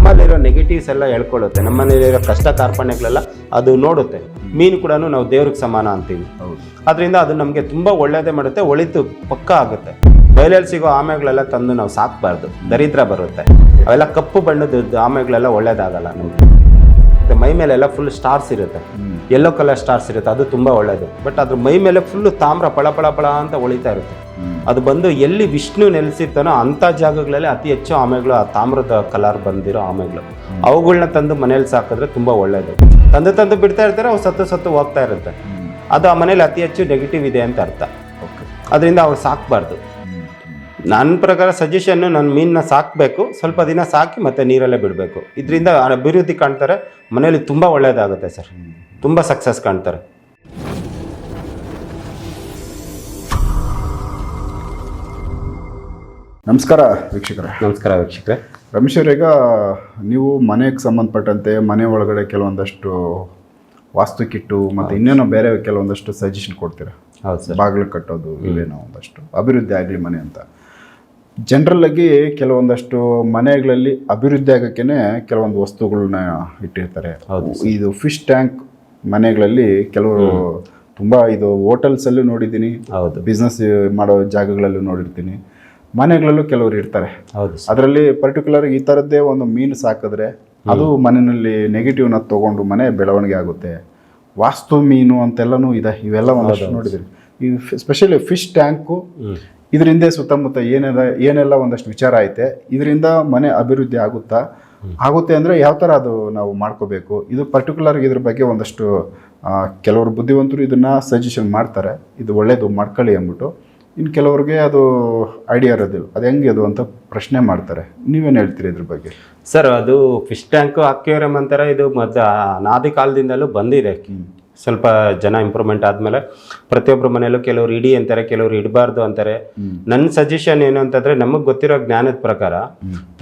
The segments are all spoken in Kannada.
ನಮ್ಮಲ್ಲಿರೋ ನೆಗೆಟಿವ್ಸ್ ಎಲ್ಲ ಹೇಳ್ಕೊಳ್ಳುತ್ತೆ, ನಮ್ಮಲ್ಲಿರೋ ಕಷ್ಟ ಕಾರ್ಪಣ್ಯಗಳೆಲ್ಲ ಅದು ನೋಡುತ್ತೆ. ಮೀನು ಕೂಡ ನಾವು ದೇವ್ರಿಗೆ ಸಮಾನ ಅಂತೀವಿ. ಅದರಿಂದ ಅದು ನಮಗೆ ತುಂಬ ಒಳ್ಳೇದೇ ಮಾಡುತ್ತೆ, ಒಳಿತು ಪಕ್ಕ ಆಗುತ್ತೆ. ಬಯಲಲ್ಲಿ ಸಿಗೋ ಆಮೆಗಳೆಲ್ಲ ತಂದು ನಾವು ಸಾಕಬಾರ್ದು, ದರಿದ್ರ ಬರುತ್ತೆ. ಅವೆಲ್ಲ ಕಪ್ಪು ಬಣ್ಣದ ಆಮೆಗಳೆಲ್ಲ ಒಳ್ಳೇದಾಗಲ್ಲ ನಮಗೆ. ಮೈ ಮೇಲೆಲ್ಲ ಫುಲ್ ಸ್ಟಾರ್ಸ್ ಇರುತ್ತೆ, ಯೆಲ್ಲೋ ಕಲರ್ ಸ್ಟಾರ್ಸ್ ಇರುತ್ತೆ, ಅದು ತುಂಬ ಒಳ್ಳೇದು. ಬಟ್ ಅದ್ರ ಮೈ ಮೇಲೆ ಫುಲ್ಲು ತಾಮ್ರ ಪಳ ಪಳ ಪಳ ಅಂತ ಹೊಳಿತಾ ಇರುತ್ತೆ. ಅದು ಬಂದು ಎಲ್ಲಿ ವಿಷ್ಣು ನೆಲೆಸಿರ್ತಾನೋ ಅಂಥ ಜಾಗಗಳಲ್ಲಿ ಅತಿ ಹೆಚ್ಚು ಆಮೆಗಳು, ಆ ತಾಮ್ರದ ಕಲರ್ ಬಂದಿರೋ ಆಮೆಗಳು, ಅವುಗಳನ್ನ ತಂದು ಮನೇಲಿ ಸಾಕಿದ್ರೆ ತುಂಬ ಒಳ್ಳೇದು. ತಂದು ಬಿಡ್ತಾ ಇರ್ತಾರೆ, ಅವು ಸತ್ತು ಹೋಗ್ತಾ ಇರುತ್ತೆ. ಅದು ಆ ಮನೇಲಿ ಅತಿ ಹೆಚ್ಚು ನೆಗೆಟಿವ್ ಇದೆ ಅಂತ ಅರ್ಥ. ಅದರಿಂದ ಅವ್ರು ಸಾಕಬಾರ್ದು. ನನ್ನ ಪ್ರಕಾರ ಸಜೆಷನ್ನು, ನನ್ನ ಮೀನನ್ನ ಸಾಕಬೇಕು, ಸ್ವಲ್ಪ ದಿನ ಸಾಕಿ ಮತ್ತೆ ನೀರಲ್ಲೇ ಬಿಡಬೇಕು. ಇದರಿಂದ ಅಭಿವೃದ್ಧಿ ಕಾಣ್ತಾರೆ, ಮನೇಲಿ ತುಂಬ ಒಳ್ಳೆಯದಾಗುತ್ತೆ ಸರ್, ತುಂಬ ಸಕ್ಸಸ್ ಕಾಣ್ತಾರೆ. ನಮಸ್ಕಾರ ವೀಕ್ಷಕರೇ. ನಮಸ್ಕಾರ ವೀಕ್ಷಕರೇ. ರಮೇಶ್ ಅವರೀಗ ನೀವು ಮನೆಗೆ ಸಂಬಂಧಪಟ್ಟಂತೆ ಮನೆ ಒಳಗಡೆ ಕೆಲವೊಂದಷ್ಟು ವಾಸ್ತುಕಿಟ್ಟು ಮತ್ತು ಇನ್ನೇನೋ ಬೇರೆ ಕೆಲವೊಂದಷ್ಟು ಸಜೆಷನ್ ಕೊಡ್ತೀರಾ? ಹೌದು ಸರ್. ಬಾಗಿಲು ಕಟ್ಟೋದು ಇವೇನೋ ಒಂದಷ್ಟು ಅಭಿವೃದ್ಧಿ ಆಗಲಿ ಮನೆ ಅಂತ. ಜನರಲ್ಲಾಗಿ ಕೆಲವೊಂದಷ್ಟು ಮನೆಗಳಲ್ಲಿ ಅಭಿವೃದ್ಧಿ ಆಗೋಕ್ಕೇ ಕೆಲವೊಂದು ವಸ್ತುಗಳನ್ನ ಇಟ್ಟಿರ್ತಾರೆ. ಇದು ಫಿಶ್ ಟ್ಯಾಂಕ್ ಮನೆಗಳಲ್ಲಿ ಕೆಲವರು ತುಂಬ, ಇದು ಹೋಟೆಲ್ಸಲ್ಲೂ ನೋಡಿದ್ದೀನಿ, ಬಿಸ್ನೆಸ್ ಮಾಡೋ ಜಾಗಗಳಲ್ಲೂ ನೋಡಿರ್ತೀನಿ, ಮನೆಗಳಲ್ಲೂ ಕೆಲವರು ಇರ್ತಾರೆ. ಅದರಲ್ಲಿ ಪರ್ಟಿಕ್ಯುಲರ್ ಈ ಥರದ್ದೇ ಒಂದು ಮೀನು ಸಾಕಿದ್ರೆ ಅದು ಮನೆಯಲ್ಲಿ ನೆಗೆಟಿವ್ನ ತೊಗೊಂಡು ಮನೆ ಬೆಳವಣಿಗೆ ಆಗುತ್ತೆ. ವಾಸ್ತು ಮೀನು ಅಂತೆಲ್ಲನೂ ಇದೆ, ಇವೆಲ್ಲ ಒಂದಷ್ಟು ನೋಡಿದ್ದೀರಿ. ಈ ಸ್ಪೆಷಲಿ ಫಿಶ್ ಟ್ಯಾಂಕು, ಇದರಿಂದ ಸುತ್ತಮುತ್ತ ಏನೆಲ್ಲ ಒಂದಷ್ಟು ವಿಚಾರ ಐತೆ. ಇದರಿಂದ ಮನೆ ಅಭಿವೃದ್ಧಿ ಆಗುತ್ತೆ ಅಂದರೆ ಯಾವ ಥರ ಅದು ನಾವು ಮಾಡ್ಕೋಬೇಕು? ಇದು ಪರ್ಟಿಕ್ಯುಲರ್ ಇದ್ರ ಬಗ್ಗೆ ಒಂದಷ್ಟು ಕೆಲವರು ಬುದ್ಧಿವಂತರು ಇದನ್ನು ಸಜೆಷನ್ ಮಾಡ್ತಾರೆ, ಇದು ಒಳ್ಳೇದು ಮಾಡ್ಕೊಳ್ಳಿ ಅಂದ್ಬಿಟ್ಟು. ಇನ್ನು ಕೆಲವ್ರಿಗೆ ಅದು ಐಡಿಯಾ ಇರೋದಿಲ್ಲ, ಅದು ಹೆಂಗೆ ಅದು ಅಂತ ಪ್ರಶ್ನೆ ಮಾಡ್ತಾರೆ. ನೀವೇನು ಹೇಳ್ತೀರಿ ಇದ್ರ ಬಗ್ಗೆ? ಸರ್, ಅದು ಫಿಶ್ ಟ್ಯಾಂಕು ಅಕ್ವೇರಿಯಂ ಅಂತಾರೆ. ಇದು ಅನಾದಿ ಕಾಲದಿಂದಲೂ ಬಂದಿದೆ. ಸ್ವಲ್ಪ ಜನ ಇಂಪ್ರೂವ್ಮೆಂಟ್ ಆದಮೇಲೆ ಪ್ರತಿಯೊಬ್ಬರ ಮನೆಯಲ್ಲೂ ಕೆಲವರು ಇಡಿ ಅಂತಾರೆ, ಕೆಲವರು ಇಡಬಾರ್ದು ಅಂತಾರೆ. ನನ್ನ ಸಜೆಷನ್ ಏನು ಅಂತಂದರೆ, ನಮಗೆ ಗೊತ್ತಿರೋ ಜ್ಞಾನದ ಪ್ರಕಾರ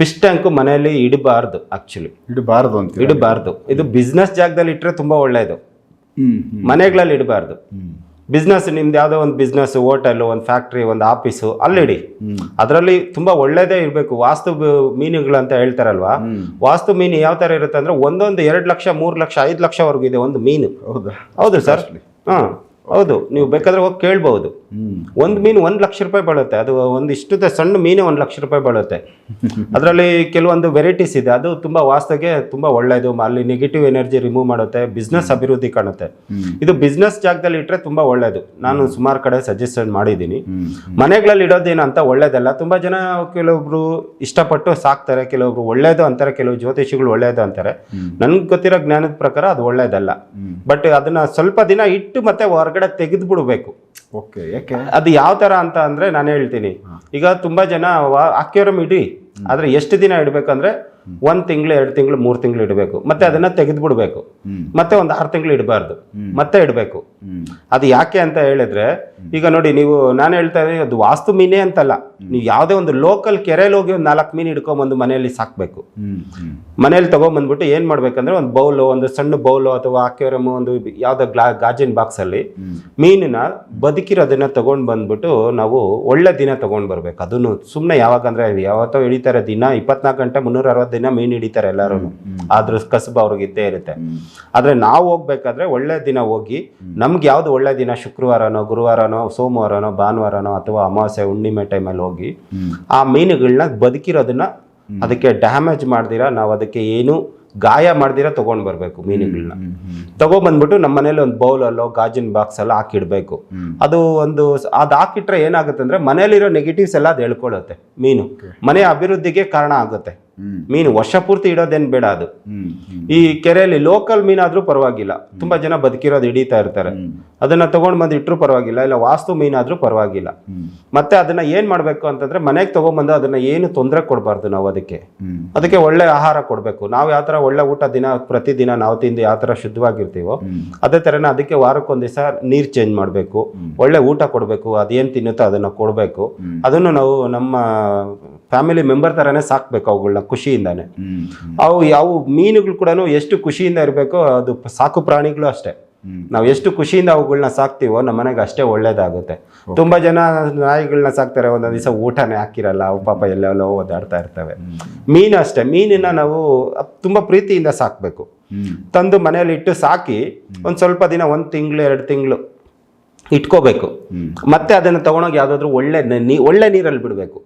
ಫಿಶ್ ಟ್ಯಾಂಕು ಮನೆಯಲ್ಲಿ ಇಡಬಾರ್ದು. ಆ್ಯಕ್ಚುಲಿ ಇಡಬಾರ್ದು. ಇದು ಬಿಸ್ನೆಸ್ ಜಾಗದಲ್ಲಿ ಇಟ್ಟರೆ ತುಂಬ ಒಳ್ಳೆಯದು, ಮನೆಗಳಲ್ಲಿ ಇಡಬಾರ್ದು. ಬಿಸ್ನೆಸ್, ನಿಮ್ದು ಯಾವುದೋ ಒಂದು ಬಿಸ್ನೆಸ್, ಹೋಟೆಲು, ಒಂದು ಫ್ಯಾಕ್ಟ್ರಿ, ಒಂದು ಆಫೀಸು, ಅಲ್ಲಿಡಿ. ಅದರಲ್ಲಿ ತುಂಬ ಒಳ್ಳೇದೇ ಇರಬೇಕು. ವಾಸ್ತು ಮೀನುಗಳು ಅಂತ ಹೇಳ್ತಾರಲ್ವಾ, ವಾಸ್ತು ಮೀನು ಯಾವ ಥರ ಇರುತ್ತೆ ಅಂದರೆ, ಒಂದೊಂದು 2 ಲಕ್ಷ, 3 ಲಕ್ಷ, 5 ಲಕ್ಷವರೆಗೂ ಇದೆ ಒಂದು ಮೀನು. ಹೌದು ಸರ್. ಹಾಂ, ಹೌದು. ನೀವು ಬೇಕಾದ್ರೆ ಹೋಗಿ ಕೇಳ್ಬೋದು. ಒಂದು ಮೀನು 1 ಲಕ್ಷ ರೂಪಾಯಿ ಬೀಳುತ್ತೆ. ಅದು ಒಂದಿಷ್ಟು ಸಣ್ಣ ಮೀನು 1 ಲಕ್ಷ ರೂಪಾಯಿ ಬೀಳುತ್ತೆ. ಅದರಲ್ಲಿ ಕೆಲವೊಂದು ವೆರೈಟೀಸ್ ಇದೆ. ಅದು ತುಂಬ ವಾಸ್ತುಗೆ ತುಂಬ ಒಳ್ಳೆಯದು. ಅಲ್ಲಿ ನೆಗೆಟಿವ್ ಎನರ್ಜಿ ರಿಮೂವ್ ಮಾಡುತ್ತೆ, ಬಿಸ್ನೆಸ್ ಅಭಿವೃದ್ಧಿ ಕಾಣುತ್ತೆ. ಇದು ಬಿಸ್ನೆಸ್ ಜಾಗದಲ್ಲಿ ಇಟ್ಟರೆ ತುಂಬ ಒಳ್ಳೆಯದು. ನಾನು ಸುಮಾರು ಕಡೆ ಸಜೆಷನ್ ಮಾಡಿದ್ದೀನಿ. ಮನೆಗಳಲ್ಲಿ ಇಡೋದೇನು ಅಂತ ಒಳ್ಳೇದಲ್ಲ. ತುಂಬ ಜನ ಕೆಲವೊಬ್ರು ಇಷ್ಟಪಟ್ಟು ಸಾಕ್ತಾರೆ, ಕೆಲವೊಬ್ರು ಒಳ್ಳೇದು ಅಂತಾರೆ, ಕೆಲವು ಜ್ಯೋತಿಷಿಗಳು ಒಳ್ಳೇದು ಅಂತಾರೆ. ನನ್ಗೆ ಗೊತ್ತಿರೋ ಜ್ಞಾನದ ಪ್ರಕಾರ ಅದು ಒಳ್ಳೇದಲ್ಲ. ಬಟ್ ಅದನ್ನ ಸ್ವಲ್ಪ ದಿನ ಇಟ್ಟು ಮತ್ತೆ ಹೊರಗಡೆ ತೆಗೆದು ಬಿಡಬೇಕು. ಅದು ಯಾವ ತರ ಅಂತ ಅಂದ್ರೆ ನಾನು ಹೇಳ್ತೀನಿ. ಈಗ ತುಂಬಾ ಜನ ಅಕ್ವೇರಿಯಂ ಇಡಿ, ಆದ್ರೆ ಎಷ್ಟು ದಿನ ಇಡಬೇಕಂದ್ರೆ 1 ತಿಂಗಳು, 2 ತಿಂಗಳು, 3 ತಿಂಗಳು ಇಡಬೇಕು. ಮತ್ತೆ ಅದನ್ನ ತೆಗೆದು ಬಿಡಬೇಕು. ಮತ್ತೆ ಒಂದು 6 ತಿಂಗಳು ಇಡಬಾರ್ದು, ಮತ್ತೆ ಇಡಬೇಕು. ಅದು ಯಾಕೆ ಅಂತ ಹೇಳಿದ್ರೆ, ಈಗ ನೋಡಿ, ನೀವು ನಾನು ಹೇಳ್ತಾ ಇದ್ದೀನಿ, ಅದು ವಾಸ್ತು ಮೀನೇ ಅಂತಲ್ಲ. ನೀವು ಯಾವುದೇ ಒಂದು ಲೋಕಲ್ ಕೆರೆಯಲ್ಲಿ ಹೋಗಿ ಒಂದು 4 ಮೀನು ಹಿಡ್ಕೊಂಬಂದು ಮನೆಯಲ್ಲಿ ಸಾಕಬೇಕು. ಮನೇಲಿ ತಗೊಂಡ್ಬಂದ್ಬಿಟ್ಟು ಏನು ಮಾಡ್ಬೇಕಂದ್ರೆ, ಒಂದು ಬೌಲು, ಒಂದು ಸಣ್ಣ ಬೌಲು ಅಥವಾ ಅಕ್ವೇರಿಯಂ, ಒಂದು ಯಾವುದೋ ಗಾಜಿನ ಬಾಕ್ಸಲ್ಲಿ ಮೀನನ್ನ ಬದುಕಿರೋದನ್ನ ತಗೊಂಡು ಬಂದ್ಬಿಟ್ಟು ನಾವು ಒಳ್ಳೆ ದಿನ ತಗೊಂಡು ಬರ್ಬೇಕು. ಅದನ್ನು ಸುಮ್ಮನೆ ಯಾವಾಗಂದ್ರೆ ಯಾವತ್ತೋ ಹಿಡಿತಾರೆ, ದಿನ 24 ಗಂಟೆ 360 ದಿನ ಮೀನು ಹಿಡಿತಾರೆ ಎಲ್ಲರೂ. ಆದ್ರೂ ಕಸಬು ಅವ್ರಿಗೆ ಇದ್ದೇ ಇರುತ್ತೆ. ಆದ್ರೆ ನಾವು ಹೋಗ್ಬೇಕಾದ್ರೆ ಒಳ್ಳೆ ದಿನ ಹೋಗಿ, ನಮ್ಗೆ ಯಾವ್ದು ಒಳ್ಳೆ ದಿನ, ಶುಕ್ರವಾರನೋ, ಗುರುವಾರನೋ, ಸೋಮವಾರನೋ, ಭಾನುವಾರನೋ ಅಥವಾ ಅಮಾವಾಸ್ಯೆ, ಹುಣ್ಣಿಮೆ ಟೈಮಲ್ಲಿ ಹೋಗಿ ಆ ಮೀನುಗಳನ್ನ ಬದುಕಿರೋದನ್ನ, ಅದಕ್ಕೆ ಡ್ಯಾಮೇಜ್ ಮಾಡ್ದಿರಾ, ನಾವು ಅದಕ್ಕೆ ಏನು ಗಾಯ ಮಾಡ್ದಿರ ತಗೊಂಡ್ ಬರ್ಬೇಕು. ಮೀನುಗಳನ್ನ ತಗೊಬಂದ್ಬಿಟ್ಟು ನಮ್ಮ ಮನೇಲಿ ಒಂದು ಬೌಲಲ್ಲೋ ಗಾಜಿನ ಬಾಕ್ಸ್ ಎಲ್ಲ ಹಾಕಿಡ್ಬೇಕು. ಅದು ಹಾಕಿಟ್ರೆ ಏನಾಗುತ್ತೆ ಅಂದ್ರೆ, ಮನೇಲಿರೋ ನೆಗೆಟಿವ್ಸ್ ಎಲ್ಲ ಅದು ಹೇಳ್ಕೊಳ್ಳುತ್ತೆ. ಮೀನು ಮನೆ ಅಭಿವೃದ್ಧಿಗೆ ಕಾರಣ ಆಗುತ್ತೆ. ಮೀನು ವರ್ಷ ಪೂರ್ತಿ ಇಡೋದೇನು ಬೇಡ. ಅದು ಈ ಕೆರೆಯಲ್ಲಿ ಲೋಕಲ್ ಮೀನಾದ್ರೂ ಪರವಾಗಿಲ್ಲ, ತುಂಬಾ ಜನ ಬದುಕಿರೋದು ಹಿಡಿತಾ ಇರ್ತಾರೆ, ಅದನ್ನ ತಗೊಂಡ್ ಬಂದು ಇಟ್ರು ಪರವಾಗಿಲ್ಲ, ಇಲ್ಲ ವಾಸ್ತು ಮೀನಾದ್ರೂ ಪರವಾಗಿಲ್ಲ. ಮತ್ತೆ ಅದನ್ನ ಏನ್ ಮಾಡ್ಬೇಕು ಅಂತಂದ್ರೆ, ಮನೆಗೆ ತಗೊಂಡ್ಬಂದು ಅದನ್ನ ಏನು ತೊಂದರೆ ಕೊಡಬಾರ್ದು. ನಾವು ಅದಕ್ಕೆ ಒಳ್ಳೆ ಆಹಾರ ಕೊಡ್ಬೇಕು. ನಾವು ಯಾವ ತರ ಒಳ್ಳೆ ಊಟ ಪ್ರತಿದಿನ ನಾವು ತಿಂದು ಯಾವ ತರ ಶುದ್ಧವಾಗಿರ್ತೀವೋ, ಅದೇ ತರನ ಅದಕ್ಕೆ ವಾರಕ್ಕೊಂದ್ ದಿವಸ ನೀರ್ ಚೇಂಜ್ ಮಾಡ್ಬೇಕು, ಒಳ್ಳೆ ಊಟ ಕೊಡ್ಬೇಕು, ಅದೇನ್ ತಿನ್ನುತ್ತೋ ಅದನ್ನ ಕೊಡ್ಬೇಕು. ಅದನ್ನು ನಾವು ನಮ್ಮ ಫ್ಯಾಮಿಲಿ ಮೆಂಬರ್ ತರನೇ ಸಾಕ್ಬೇಕು ಅವುಗಳನ್ನ, ಖುಷಿಯಿಂದಾನೆ. ಅವು ಯಾವ ಮೀನುಗಳು ಕೂಡ ಎಷ್ಟು ಖುಷಿಯಿಂದ ಇರಬೇಕೋ, ಅದು ಸಾಕು ಪ್ರಾಣಿಗಳು ಅಷ್ಟೇ. ನಾವು ಎಷ್ಟು ಖುಷಿಯಿಂದ ಅವುಗಳನ್ನ ಸಾಕ್ತಿವೋ ನಮ್ಮ ಮನೆಗೆ ಅಷ್ಟೇ ಒಳ್ಳೇದಾಗುತ್ತೆ. ತುಂಬಾ ಜನ ನಾಯಿಗಳನ್ನ ಸಾಕ್ತಾರೆ, ಒಂದೊಂದು ದಿವಸ ಊಟನೇ ಹಾಕಿರಲ್ಲ, ಅವು ಪಾಪ ಎಲ್ಲೆಲ್ಲೋ ಓದಾಡ್ತಾ ಇರ್ತವೆ. ಮೀನು ಅಷ್ಟೇ, ಮೀನಿನ ನಾವು ತುಂಬಾ ಪ್ರೀತಿಯಿಂದ ಸಾಕ್ಬೇಕು. ತಂದು ಮನೆಯಲ್ಲಿ ಇಟ್ಟು ಸಾಕಿ ಒಂದ್ ಸ್ವಲ್ಪ ದಿನ 1 ತಿಂಗಳು 2 ತಿಂಗಳು ಇಟ್ಕೋಬೇಕು. ಮತ್ತೆ ಅದನ್ನ ತಗೊಂಡೋಗಿ ಯಾವ್ದಾದ್ರು ಒಳ್ಳೆ ನೀರಲ್ಲಿ ಬಿಡಬೇಕು.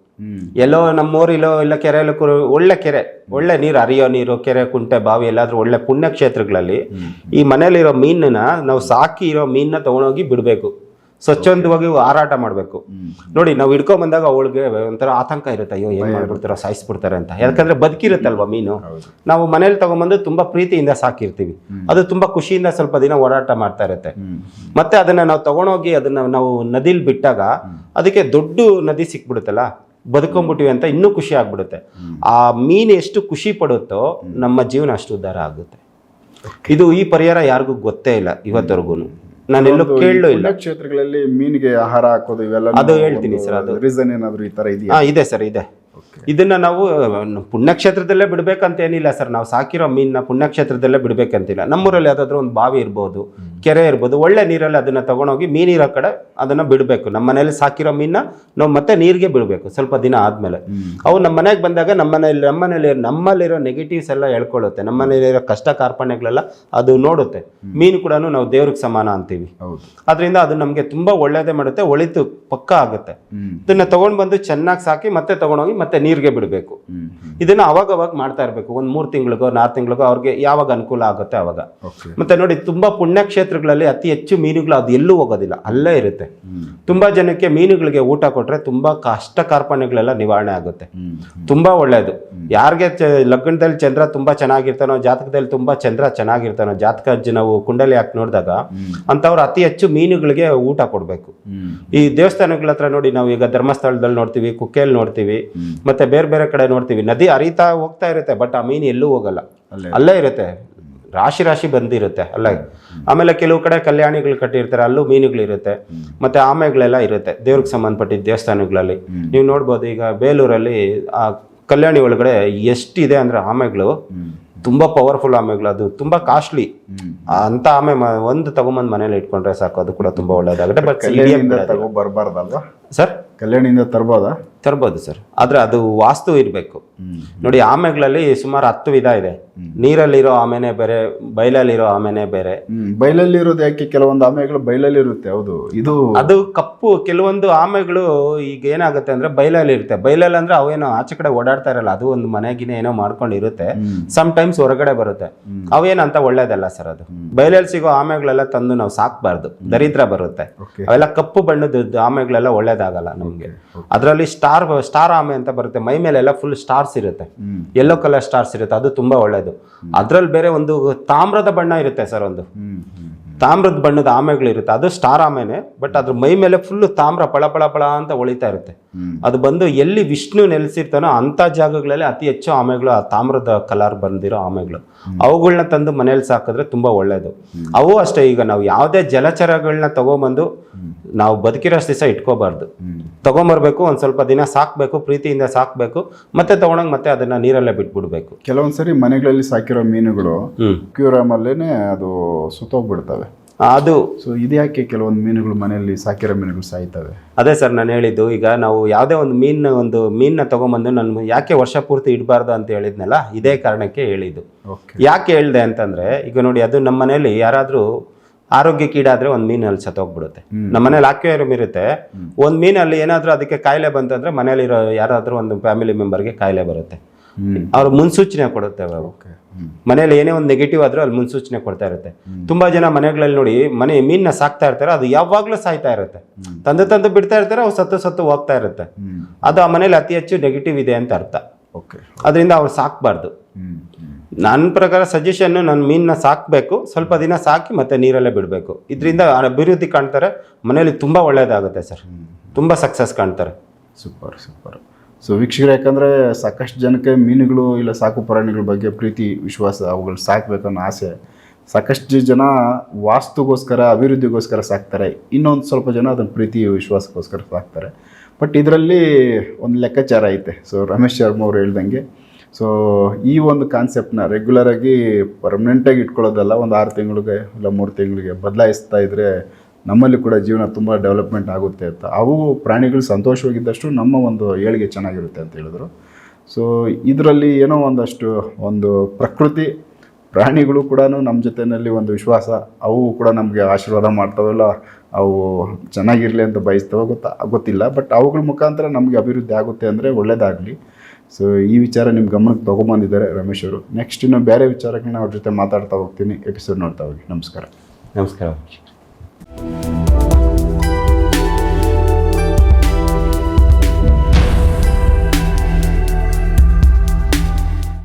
ಎಲ್ಲೋ ನಮ್ಮೂರಿಲೋ ಇಲ್ಲ ಕೆರೆಯಲ್ಲೋ ಒಳ್ಳೆ ಕೆರೆ, ಒಳ್ಳೆ ನೀರು, ಹರಿಯೋ ನೀರು, ಕೆರೆ, ಕುಂಟೆ, ಬಾವಿ ಎಲ್ಲಾದ್ರೂ ಒಳ್ಳೆ ಪುಣ್ಯಕ್ಷೇತ್ರಗಳಲ್ಲಿ ಈ ಮನೇಲಿರೋ ಮೀನನ್ನ ನಾವು ಸಾಕಿ ಇರೋ ಮೀನನ್ನ ತಗೊಂಡೋಗಿ ಬಿಡಬೇಕು. ಸ್ವಚ್ಛಂದವಾಗಿ ಹಾರಾಟ ಮಾಡಬೇಕು. ನೋಡಿ, ನಾವು ಹಿಡ್ಕೊಂಡ್ ಬಂದಾಗ ಅವಳಿಗೆ ಒಂಥರ ಆತಂಕ ಇರುತ್ತೆ, ಅಯ್ಯೋ ಏನ್ ಮಾಡ್ಬಿಡ್ತಾರೋ, ಸಾಯಿಸ್ಬಿಡ್ತಾರೆ ಅಂತ. ಯಾಕಂದ್ರೆ ಬದುಕಿರುತ್ತಲ್ವಾ ಮೀನು. ನಾವು ಮನೇಲಿ ತಗೊಂಡ್ಬಂದು ತುಂಬಾ ಪ್ರೀತಿಯಿಂದ ಸಾಕಿರ್ತೀವಿ, ಅದು ತುಂಬಾ ಖುಷಿಯಿಂದ ಸ್ವಲ್ಪ ದಿನ ಓಡಾಟ ಮಾಡ್ತಾ ಇರುತ್ತೆ. ಮತ್ತೆ ಅದನ್ನ ನಾವು ತಗೊಂಡೋಗಿ ಅದನ್ನ ನಾವು ನದಿಲಿ ಬಿಟ್ಟಾಗ ಅದಕ್ಕೆ ದೊಡ್ಡ ನದಿ ಸಿಕ್ಬಿಡುತ್ತಲ್ಲ, ಬದುಕೊಂಡ್ಬಿಟ್ಟಿವಿ ಅಂತ ಇನ್ನೂ ಖುಷಿ ಆಗ್ಬಿಡುತ್ತೆ. ಆ ಮೀನು ಎಷ್ಟು ಖುಷಿ ಪಡುತ್ತೋ ನಮ್ಮ ಜೀವನ ಅಷ್ಟು ಉದ್ಧಾರ ಆಗುತ್ತೆ. ಈ ಪರಿಹಾರ ಯಾರಿಗೂ ಗೊತ್ತೇ ಇಲ್ಲ ಇವತ್ತವರೆಗೂ, ನಾನೆಲ್ಲೂ ಕೇಳಲೂ ಇಲ್ಲ. ಕ್ಷೇತ್ರಗಳಲ್ಲಿ ಮೀನಿಗೆ ಆಹಾರ ಹಾಕೋದು ಇವೆಲ್ಲ ಅದು ಹೇಳ್ತೀನಿ ಸರ್. ಅದು ರೀಸನ್ ಏನಾದ್ರು ಈ ತರ ಇದೆಯಾ? ಇದೆ ಸರ್, ಇದೆ. ಇದನ್ನ ನಾವು ಪುಣ್ಯಕ್ಷೇತ್ರದಲ್ಲೇ ಬಿಡ್ಬೇಕಂತ ಏನಿಲ್ಲ ಸರ್. ನಾವು ಸಾಕಿರೋ ಮೀನನ್ನ ಪುಣ್ಯಕ್ಷೇತ್ರದಲ್ಲೇ ಬಿಡ್ಬೇಕಂತಿಲ್ಲ. ನಮ್ಮೂರಲ್ಲಿ ಯಾವ್ದಾದ್ರು ಒಂದು ಬಾವಿ ಇರ್ಬೋದು, ಕೆರೆ ಇರ್ಬೋದು, ಒಳ್ಳೆ ನೀರಲ್ಲಿ ಅದನ್ನ ತಗೊಂಡೋಗಿ ಮೀನಿರೋ ಕಡೆ ಅದನ್ನ ಬಿಡಬೇಕು. ನಮ್ಮ ಮನೇಲಿ ಸಾಕಿರೋ ಮೀನನ್ನ ನಾವು ಮತ್ತೆ ನೀರಿಗೆ ಬಿಡಬೇಕು ಸ್ವಲ್ಪ ದಿನ ಆದ್ಮೇಲೆ. ಅವು ನಮ್ಮ ಮನೆಗೆ ಬಂದಾಗ ನಮ್ಮಲ್ಲಿರೋ ನೆಗೆಟಿವ್ಸ್ ಎಲ್ಲ ಹೇಳ್ಕೊಳ್ಳುತ್ತೆ, ನಮ್ಮನೇಲಿರೋ ಕಷ್ಟ ಕಾರ್ಪಣ್ಯಗಳೆಲ್ಲ ಅದು ನೋಡುತ್ತೆ. ಮೀನು ಕೂಡ ನಾವು ದೇವ್ರಿಗೆ ಸಮಾನ ಅಂತೀವಿ. ಅದರಿಂದ ಅದು ನಮ್ಗೆ ತುಂಬಾ ಒಳ್ಳೇದೇ ಮಾಡುತ್ತೆ, ಒಳಿತು ಪಕ್ಕ ಆಗುತ್ತೆ. ಇದನ್ನ ತಗೊಂಡ್ ಬಂದು ಚೆನ್ನಾಗಿ ಸಾಕಿ ಮತ್ತೆ ತಗೊಂಡೋಗಿ ಮತ್ತೆ ನೀರಿಗೆ ಬಿಡಬೇಕು. ಇದನ್ನ ಅವಾಗ ಮಾಡ್ತಾ ಇರ್ಬೇಕು. 1-3 ತಿಂಗಳಿಗೋ 4 ತಿಂಗಳಿಗೋ ಅವ್ರಿಗೆ ಯಾವಾಗ ಅನುಕೂಲ ಆಗುತ್ತೆ ಅವಾಗ. ಮತ್ತೆ ನೋಡಿ, ತುಂಬಾ ಪುಣ್ಯಕ್ಷೇತ್ರಗಳಲ್ಲಿ ಅತಿ ಹೆಚ್ಚು ಮೀನುಗಳು ಅದು ಎಲ್ಲೂ ಹೋಗೋದಿಲ್ಲ, ಅಲ್ಲೇ ಇರುತ್ತೆ. ತುಂಬಾ ಜನಕ್ಕೆ ಮೀನುಗಳಿಗೆ ಊಟ ಕೊಟ್ರೆ ತುಂಬಾ ಕಷ್ಟ ಕಾರ್ಪಣ್ಯಗಳೆಲ್ಲ ನಿವಾರಣೆ ಆಗುತ್ತೆ. ತುಂಬಾ ಒಳ್ಳೇದು. ಯಾರಿಗೆ ಲಗ್ನದಲ್ಲಿ ಚಂದ್ರ ತುಂಬಾ ಚೆನ್ನಾಗಿರ್ತಾನೋ, ಜಾತಕದಲ್ಲಿ ತುಂಬಾ ಚಂದ್ರ ಚೆನ್ನಾಗಿರ್ತಾನೋ, ಜಾತಕ ನಾವು ಕುಂಡಲಿ ಹಾಕಿ ನೋಡಿದಾಗ ಅಂತವ್ರು ಅತಿ ಹೆಚ್ಚು ಮೀನುಗಳಿಗೆ ಊಟ ಕೊಡ್ಬೇಕು. ಈ ದೇವಸ್ಥಾನಗಳ ಹತ್ರ ನೋಡಿ, ನಾವು ಈಗ ಧರ್ಮಸ್ಥಳದಲ್ಲಿ ನೋಡ್ತೀವಿ, ಕುಕ್ಕೆಯಲ್ಲಿ ನೋಡ್ತೀವಿ, ಮತ್ತೆ ಬೇರೆ ಬೇರೆ ಕಡೆ ನೋಡ್ತೀವಿ, ನದಿ ಹರಿತಾ ಹೋಗ್ತಾ ಇರುತ್ತೆ, ಬಟ್ ಆ ಮೀನು ಎಲ್ಲೂ ಹೋಗಲ್ಲ, ಅಲ್ಲೇ ಇರುತ್ತೆ, ರಾಶಿ ಬಂದಿರುತ್ತೆ ಅಲ್ಲೇ. ಆಮೇಲೆ ಕೆಲವು ಕಡೆ ಕಲ್ಯಾಣಿಗಳು ಕಟ್ಟಿರ್ತಾರೆ, ಅಲ್ಲೂ ಮೀನುಗಳಿರುತ್ತೆ, ಮತ್ತೆ ಆಮೆಗಳೆಲ್ಲ ಇರುತ್ತೆ ದೇವ್ರಿಗೆ ಸಂಬಂಧಪಟ್ಟಿದ್ದ ದೇವಸ್ಥಾನಗಳಲ್ಲಿ. ನೀವು ನೋಡ್ಬೋದು, ಈಗ ಬೇಲೂರಲ್ಲಿ ಆ ಕಲ್ಯಾಣಿ ಒಳಗಡೆ ಎಷ್ಟಿದೆ ಅಂದ್ರೆ ಆಮೆಗಳು, ತುಂಬಾ ಪವರ್ಫುಲ್ ಆಮೆಗಳು, ಅದು ತುಂಬಾ ಕಾಸ್ಟ್ಲಿ ಅಂತ ಆಮೆ ಒಂದು ತಗೊಂಬಂದ್ ಮನೇಲಿ ಇಟ್ಕೊಂಡ್ರೆ ಸಾಕು, ಅದು ಕೂಡ ತುಂಬಾ ಒಳ್ಳೇದಾಗುತ್ತೆ. But ಬರಬಾರ್ದಲ್ವಾ sir? ಕಲ್ಯಾಣಿಯಿಂದ ತರ್ಬೋದು ಸರ್, ಆದ್ರೆ ಅದು ವಾಸ್ತು ಇರಬೇಕು. ನೋಡಿ, ಆಮೆಗಳಲ್ಲಿ ಸುಮಾರು 10 ವಿಧ ಇದೆ. ನೀರಲ್ಲಿರೋ ಆಮೆನೆ ಬೇರೆ, ಬಯಲಲ್ಲಿರೋ ಆಮೆನೆ ಬೇರೆ. ಬಯಲಲ್ಲಿರೋದು ಯಾಕೆ? ಕೆಲವೊಂದು ಆಮೆಗಳು ಬಯಲಲ್ಲಿ ಇರುತ್ತೆ. ಹೌದು, ಅದು ಕಪ್ಪು. ಕೆಲವೊಂದು ಆಮೆಗಳು ಈಗ ಏನಾಗುತ್ತೆ ಅಂದ್ರೆ ಬಯಲಲ್ಲಿ ಇರುತ್ತೆ. ಬಯಲಲ್ಲಿ ಅಂದ್ರೆ ಅವೇನೋ ಆಚೆ ಕಡೆ ಓಡಾಡ್ತಾ ಇರಲ್ಲ, ಅದು ಒಂದು ಮನೆಗಿನ ಏನೋ ಮಾಡ್ಕೊಂಡಿರುತ್ತೆ. ಸಮ್ ಟೈಮ್ಸ್ ಹೊರಗಡೆ ಬರುತ್ತೆ. ಅವೇನಂತ ಒಳ್ಳೇದಲ್ಲ ಸರ್. ಅದು ಬಯಲಲ್ಲಿ ಸಿಗೋ ಆಮೆಗಳೆಲ್ಲ ತಂದು ನಾವು ಸಾಕ್ಬಾರ್ದು, ದರಿದ್ರ ಬರುತ್ತೆ. ಅವೆಲ್ಲ ಕಪ್ಪು ಬಣ್ಣದ ಆಮೆಗಳೆಲ್ಲ ಒಳ್ಳೇದಾಗಲ್ಲ ನಮ್ಗೆ. ಅದರಲ್ಲಿ ಸ್ಟಾರ್ ಆಮೆ ಅಂತ ಬರುತ್ತೆ, ಮೈ ಮೇಲೆಲ್ಲ ಫುಲ್ ಸ್ಟಾರ್ಸ್ ಇರುತ್ತೆ, ಯೆಲ್ಲೋ ಕಲರ್ ಸ್ಟಾರ್ಸ್ ಇರುತ್ತೆ, ಅದು ತುಂಬಾ ಒಳ್ಳೇದು. ಅದ್ರಲ್ಲಿ ಬೇರೆ ಒಂದು ತಾಮ್ರದ ಬಣ್ಣ ಇರುತ್ತೆ ಸರ್, ಒಂದು ತಾಮ್ರದ ಬಣ್ಣದ ಆಮೆಗಳು ಇರುತ್ತೆ, ಅದು ಸ್ಟಾರ್ ಆಮೆನೆ. ಬಟ್ ಅದ್ರ ಮೈ ಮೇಲೆ ಫುಲ್ ತಾಮ್ರ ಪಳ ಅಂತ ಹೊಳಿತಾ ಇರುತ್ತೆ. ಅದು ಬಂದು ಎಲ್ಲಿ ವಿಷ್ಣು ನೆಲೆಸಿರ್ತಾನೋ ಅಂತ ಜಾಗಗಳಲ್ಲಿ ಅತಿ ಹೆಚ್ಚು ಆಮೆಗಳು ಆ ತಾಮ್ರದ ಕಲರ್ ಬಂದಿರೋ ಆಮೆಗಳು, ಅವುಗಳನ್ನ ತಂದು ಮನೇಲಿ ಸಾಕಿದ್ರೆ ತುಂಬಾ ಒಳ್ಳೇದು. ಅವು ಅಷ್ಟೇ, ಈಗ ನಾವು ಯಾವುದೇ ಜಲಚರಗಳನ್ನ ತಗೊಂಬಂದು ನಾವು ಬದುಕಿರೋಷ್ಟು ದಿವಸ ಇಟ್ಕೋಬಾರ್ದು, ತಗೊಂಬರ್ಬೇಕು, ಒಂದ್ ಸ್ವಲ್ಪ ದಿನ ಸಾಕ್ಬೇಕು, ಪ್ರೀತಿಯಿಂದ ಸಾಕ್ಬೇಕು, ಮತ್ತೆ ತಗೊಂಡಂಗ್ ಮತ್ತೆ ಅದನ್ನ ನೀರಲ್ಲೇ ಬಿಟ್ಬಿಡ್ಬೇಕು. ಕೆಲವೊಂದ್ಸರಿ ಮನೆಗಳಲ್ಲಿ ಸಾಕಿರೋ ಮೀನುಗಳು ಕ್ಯೂರಮಲ್ಲೇನೆ ಅದು ಸುತ್ತೋಗ್ಬಿಡ್ತವೆ. ಅದು ಇದ್ಯಾಕೆ ಕೆಲವೊಂದು ಮೀನುಗಳು ಮನೆಯಲ್ಲಿ ಸಾಕಿರೋ ಮೀನುಗಳು ಸಾಯ್ತವೆ? ಅದೇ ಸರ್ ನಾನು ಹೇಳಿದ್ದು. ಈಗ ನಾವು ಯಾವುದೇ ಒಂದು ಮೀನ್ನ ತಗೊಂಬಂದು ನಾನು ಯಾಕೆ ವರ್ಷ ಪೂರ್ತಿ ಇಡಬಾರ್ದು ಅಂತ ಹೇಳಿದ್ನಲ್ಲ, ಇದೇ ಕಾರಣಕ್ಕೆ ಹೇಳಿದ್ದು. ಯಾಕೆ ಹೇಳ್ದೆ ಅಂತಂದ್ರೆ, ಈಗ ನೋಡಿ, ಅದು ನಮ್ಮ ಮನೇಲಿ ಯಾರಾದ್ರೂ ಆರೋಗ್ಯಕ್ಕೀಡಾದ್ರೆ ಒಂದು ಮೀನಲ್ಲಿ ಸತ್ತೋಗ್ಬಿಡುತ್ತೆ. ನಮ್ಮ ಮನೇಲಿ ಅಕ್ವೇರಿಯಂ ಇರುತ್ತೆ, ಒಂದ್ ಮೀನಲ್ಲಿ ಏನಾದ್ರೂ ಅದಕ್ಕೆ ಕಾಯಿಲೆ ಬಂತಂದ್ರೆ ಮನೇಲಿರೋ ಯಾರಾದ್ರೂ ಒಂದು ಫ್ಯಾಮಿಲಿ ಮೆಂಬರ್ಗೆ ಕಾಯಿಲೆ ಬರುತ್ತೆ. ಅವ್ರು ಮುನ್ಸೂಚನೆ ಕೊಡುತ್ತೆ. ಮನೇಲಿ ಏನೇ ಒಂದು ನೆಗೆಟಿವ್ ಆದ್ರೂ ಅಲ್ಲಿ ಮುನ್ಸೂಚನೆ ಕೊಡ್ತಾ ಇರುತ್ತೆ. ತುಂಬಾ ಜನ ಮನೆಗಳಲ್ಲಿ ನೋಡಿ, ಮೀನ್ನ ಸಾಕ್ತಾ ಇರ್ತಾರೆ, ಅದು ಯಾವಾಗ್ಲೂ ಸಾಯ್ತಾ ಇರುತ್ತೆ, ತಂದು ಬಿಡ್ತಾ ಇರ್ತಾರೆ, ಅವು ಸತ್ತು ಹೋಗ್ತಾ ಇರುತ್ತೆ. ಅದು ಆ ಮನೇಲಿ ಅತಿ ಹೆಚ್ಚು ನೆಗೆಟಿವ್ ಇದೆ ಅಂತ ಅರ್ಥ. ಅದರಿಂದ ಅವ್ರು ಸಾಕ್ಬಾರ್ದು. ನನ್ನ ಪ್ರಕಾರ ಸಜೆಷನ್, ನನ್ನ ಮೀನನ್ನ ಸಾಕ್ಬೇಕು, ಸ್ವಲ್ಪ ದಿನ ಸಾಕಿ ಮತ್ತೆ ನೀರಲ್ಲೇ ಬಿಡಬೇಕು. ಇದರಿಂದ ಅಭಿವೃದ್ಧಿ ಕಾಣ್ತಾರೆ, ಮನೇಲಿ ತುಂಬಾ ಒಳ್ಳೇದಾಗುತ್ತೆ ಸರ್, ತುಂಬಾ ಸಕ್ಸಸ್ ಕಾಣ್ತಾರೆ. ಸೂಪರ್. ಸೊ ವೀಕ್ಷಕರು, ಯಾಕಂದರೆ ಸಾಕಷ್ಟು ಜನಕ್ಕೆ ಮೀನುಗಳು ಇಲ್ಲ ಸಾಕು ಪ್ರಾಣಿಗಳ ಬಗ್ಗೆ ಪ್ರೀತಿ ವಿಶ್ವಾಸ, ಅವುಗಳು ಸಾಕಬೇಕನ್ನೋ ಆಸೆ. ಸಾಕಷ್ಟು ಜನ ವಾಸ್ತುಗೋಸ್ಕರ ಅಭಿವೃದ್ಧಿಗೋಸ್ಕರ ಸಾಕ್ತಾರೆ, ಇನ್ನೊಂದು ಸ್ವಲ್ಪ ಜನ ಅದನ್ನು ಪ್ರೀತಿ ವಿಶ್ವಾಸಕ್ಕೋಸ್ಕರ ಸಾಕ್ತಾರೆ. ಬಟ್ ಇದರಲ್ಲಿ ಒಂದು ಲೆಕ್ಕಾಚಾರ ಐತೆ. ಸೊ ರಮೇಶ್ ಶರ್ಮಾ ಅವರು ಹೇಳ್ದಂಗೆ ಸೊ ಈ ಒಂದು ಕಾನ್ಸೆಪ್ಟನ್ನ ರೆಗ್ಯುಲರಾಗಿ ಪರ್ಮನೆಂಟಾಗಿ ಇಟ್ಕೊಳ್ಳೋದಲ್ಲ, ಒಂದು 6 ತಿಂಗಳಿಗೆ ಇಲ್ಲ 3 ತಿಂಗಳಿಗೆ ಬದಲಾಯಿಸ್ತಾ ಇದ್ದರೆ ನಮ್ಮಲ್ಲಿ ಕೂಡ ಜೀವನ ತುಂಬ ಡೆವಲಪ್ಮೆಂಟ್ ಆಗುತ್ತೆ ಅಂತ. ಅವು ಪ್ರಾಣಿಗಳು ಸಂತೋಷವಾಗಿದ್ದಷ್ಟು ನಮ್ಮ ಒಂದು ಏಳಿಗೆ ಚೆನ್ನಾಗಿರುತ್ತೆ ಅಂತ ಹೇಳಿದ್ರು. ಸೊ ಇದರಲ್ಲಿ ಏನೋ ಒಂದು ಪ್ರಕೃತಿ ಪ್ರಾಣಿಗಳು ಕೂಡ ನಮ್ಮ ಜೊತೆಯಲ್ಲಿ ಒಂದು ವಿಶ್ವಾಸ, ಅವು ಕೂಡ ನಮಗೆ ಆಶೀರ್ವಾದ ಮಾಡ್ತಾವಲ್ಲ, ಅವು ಚೆನ್ನಾಗಿರಲಿ ಅಂತ ಬಯಸ್ತವೆ ಗೊತ್ತಿಲ್ಲ. ಬಟ್ ಅವುಗಳ ಮುಖಾಂತರ ನಮಗೆ ಅಭಿವೃದ್ಧಿ ಆಗುತ್ತೆ ಅಂದರೆ ಒಳ್ಳೆಯದಾಗಲಿ. ಸೊ ಈ ವಿಚಾರ ನಿಮ್ಮ ಗಮನಕ್ಕೆ ತೊಗೊಂಬಂದಿದ್ದಾರೆ ರಮೇಶ್ ಅವರು. ನೆಕ್ಸ್ಟ್ ಇನ್ನು ಬೇರೆ ವಿಚಾರಗಳನ್ನ ಅವ್ರ ಜೊತೆ ಮಾತಾಡ್ತಾ ಹೋಗ್ತೀನಿ. ಎಪಿಸೋಡ್ ನೋಡ್ತಾ ಹೋಗಿ. ನಮಸ್ಕಾರ. ನಮಸ್ಕಾರ.